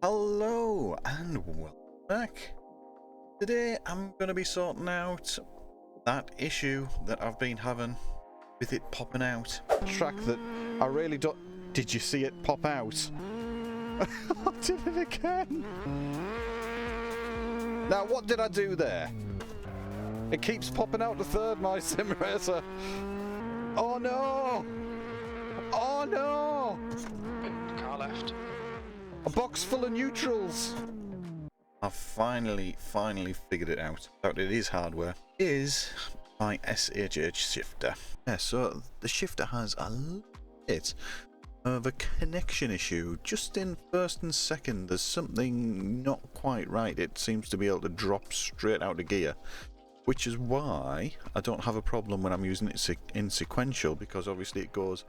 Hello and welcome back. Today I'm going to be sorting out that issue that I've been having with it popping out. Track that I really don't... Did you see it pop out? I did it again. Now what did I do there? It keeps popping out the third, my sim racer. Oh no! Oh no! Car left. A box full of neutrals. I've finally figured it out. It is hardware. It is my SHH shifter. Yeah, so the shifter has a bit of a connection issue. Just in first and second, there's something not quite right. It seems to be able to drop straight out of gear, which is why I don't have a problem when I'm using it in sequential, because obviously it goes,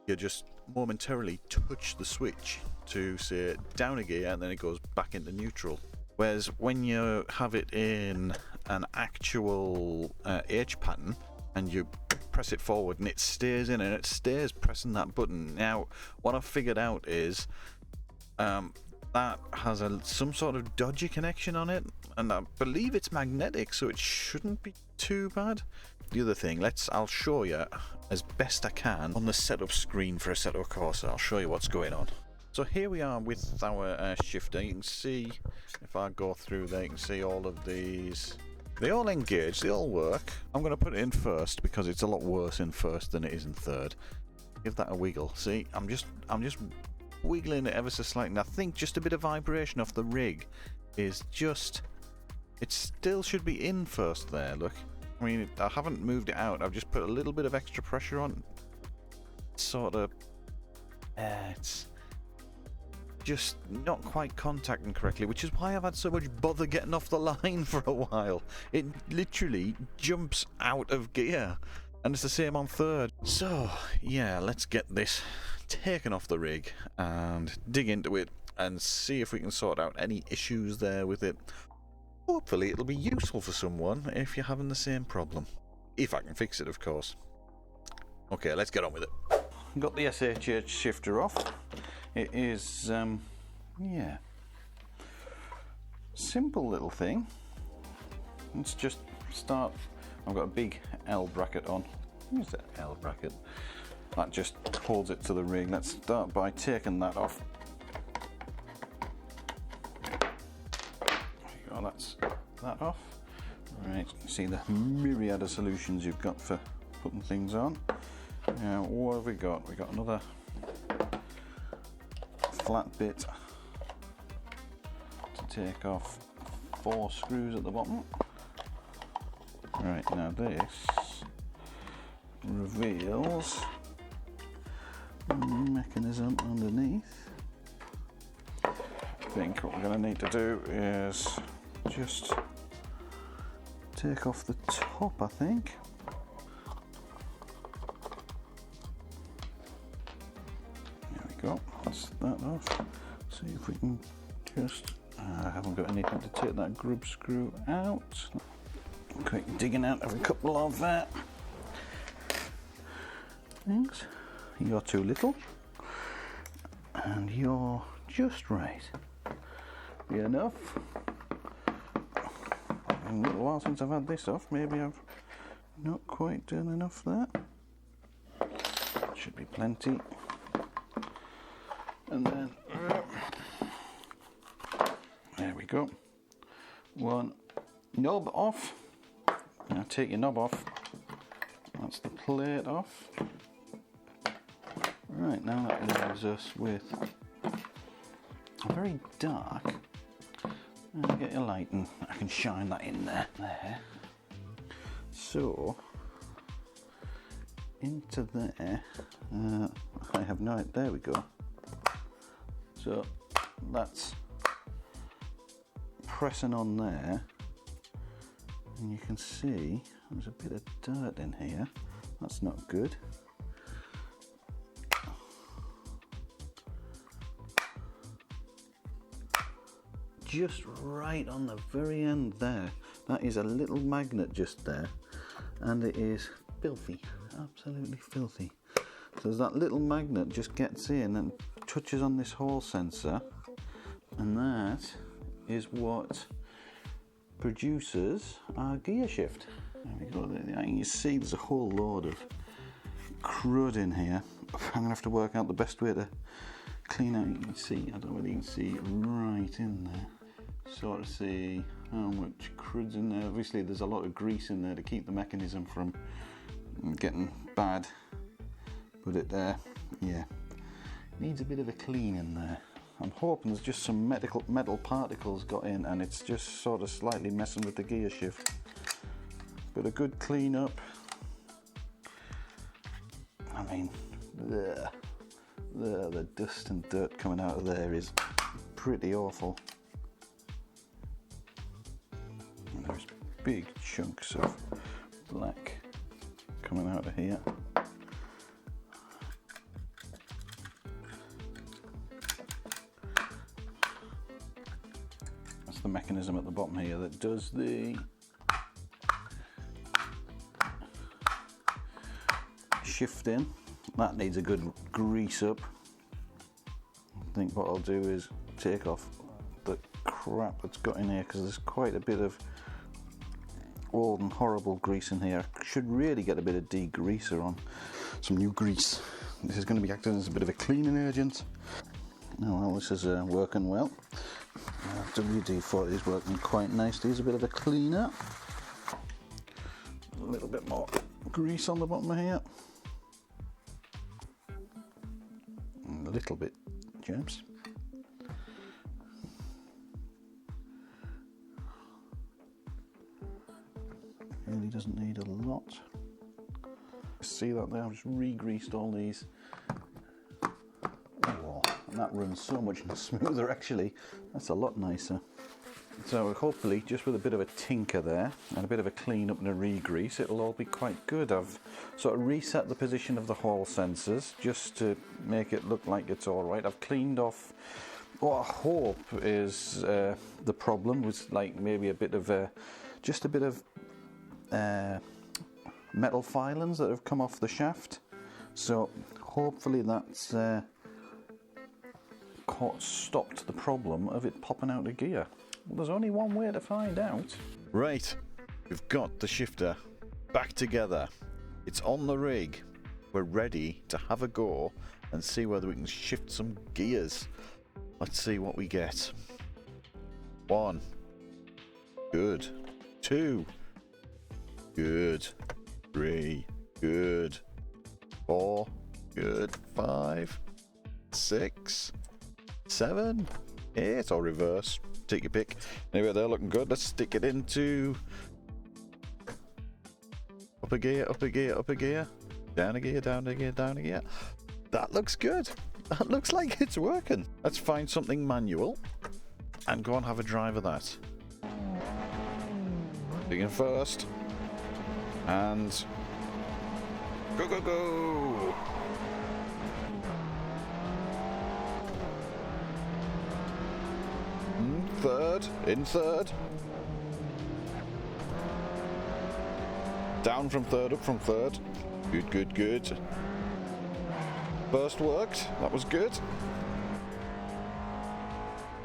you just momentarily touch the switch to say down a gear and then it goes back into neutral. Whereas when you have it in an actual H pattern and you press it forward and it stays in and it stays pressing that button. Now what I've figured out is that has some sort of dodgy connection on it, and I believe it's magnetic, so it shouldn't be too bad. The other thing, I'll show you as best I can on the setup screen for Assetto Corsa. I'll show you what's going on. So here we are with our shifter. You can see, if I go through there, you can see all of these. They all engage, they all work. I'm going to put it in first because it's a lot worse in first than it is in third. Give that a wiggle. See, I'm just wiggling it ever so slightly. And I think just a bit of vibration off the rig is just... It still should be in first there, look. I mean, I haven't moved it out. I've just put a little bit of extra pressure on. Sort of... it's just not quite contacting correctly, which is why I've had so much bother getting off the line for a while. It literally jumps out of gear, and it's the same on third. So yeah, let's get this taken off the rig and dig into it and see if we can sort out any issues there with it. Hopefully it'll be useful for someone if you're having the same problem, if I can fix it, of course. Okay, let's get on with it. Got the SHH shifter off. It is, yeah, simple little thing. Let's just start. I've got a big L bracket on. Where's that L bracket? That just holds it to the rig. Let's start by taking that off. There you go, that's that off. Right, you see the myriad of solutions you've got for putting things on. Now, what have we got? We got another flat bit to take off 4 screws at the bottom. Right, now this reveals the mechanism underneath. I think what we're going to need to do is just take off the top, I think. Go. That's that off. See if we can just... I haven't got anything to take that grub screw out. Quick digging out of a couple of things. You're too little, and you're just right. Be enough. It's been a little while since I've had this off. Maybe I've not quite done enough there. Should be plenty. And then there we go. One knob off. Now take your knob off. That's the plate off. Right, now that leaves us with a very dark. Get your light and I can shine that in there. There. So into there. I have no. There we go. So that's pressing on there, and you can see there's a bit of dirt in here. That's not good. Just right on the very end there, that is a little magnet just there, and it is filthy, absolutely filthy. So as that little magnet just gets in and touches on this Hall sensor, And that is what produces our gear shift. There we go. You can see there's a whole load of crud in here. I'm gonna have to work out the best way to clean out. You can see, I don't know whether you can see right in there. Sort of see how much crud's in there. Obviously there's a lot of grease in there to keep the mechanism from getting bad. But it yeah, needs a bit of a clean in there. I'm hoping there's just some metal particles got in and it's just sort of slightly messing with the gear shift. But a good clean up. I mean, the dust and dirt coming out of there is pretty awful. And there's big chunks of black coming out of here. That's the mechanism at the bottom here that does the shifting. That needs a good grease up. I think what I'll do is take off the crap that's got in here because there's quite a bit of old and horrible grease in here. I should really get a bit of degreaser on, some new grease. This is going to be acting as a bit of a cleaning agent. Oh well, this is working well. WD-40 is working quite nicely. It's a bit of a cleaner. A little bit more grease on the bottom of here. A little bit, James. Really doesn't need a lot. See that there? I've just re-greased all these. Oh, and that runs so much smoother actually. That's a lot nicer. So hopefully, just with a bit of a tinker there and a bit of a clean up and a re-grease, it'll all be quite good. I've sort of reset the position of the hall sensors just to make it look like it's all right. I've cleaned off what I hope is the problem was like maybe a bit of just a bit of metal filings that have come off the shaft. So hopefully that's stopped the problem of it popping out of gear. Well, there's only one way to find out. Right, we've got the shifter back together. It's on the rig. We're ready to have a go and see whether we can shift some gears. Let's see what we get. 1. Good. 2. Good. 3. Good. 4. Good. 5. 6. 7. 8 or reverse. Take your pick. Anyway, they're looking good. Let's stick it into up a gear, up a gear, up a gear, down a gear, down a gear, down a gear. That looks good. That looks like it's working. Let's find something manual and go and have a drive of that. Begin first. And go, go, go. Third, in third. Down from third, up from third. Good, good, good. First worked, that was good.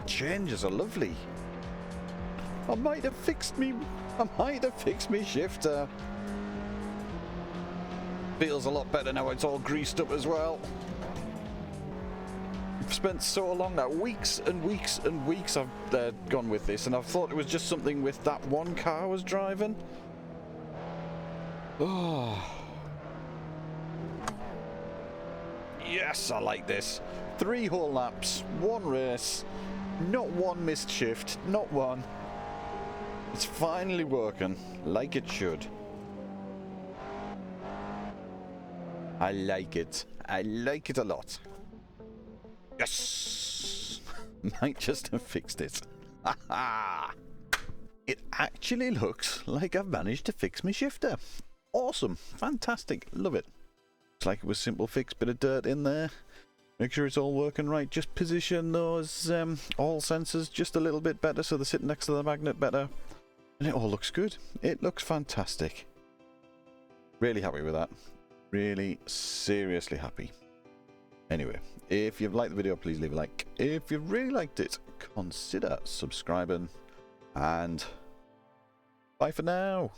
Changes are lovely. I might have fixed me shifter. Feels a lot better now it's all greased up as well. I've spent so long now, weeks and weeks and weeks I've gone with this, and I've thought it was just something with that one car I was driving. Oh. Yes, I like this. 3 whole laps, 1 race, not 1 missed shift, not 1. It's finally working, like it should. I like it. I like it a lot. Yes! Might just have fixed it. It actually looks like I've managed to fix my shifter. Awesome. Fantastic. Love it. Looks like it was simple fix. Bit of dirt in there. Make sure it's all working right. Just position those all sensors just a little bit better so they're sitting next to the magnet better. And it all looks good. It looks fantastic. Really happy with that. Really seriously happy. Anyway, If you've liked the video, please leave a like. If you've really liked it, consider subscribing. And bye for now.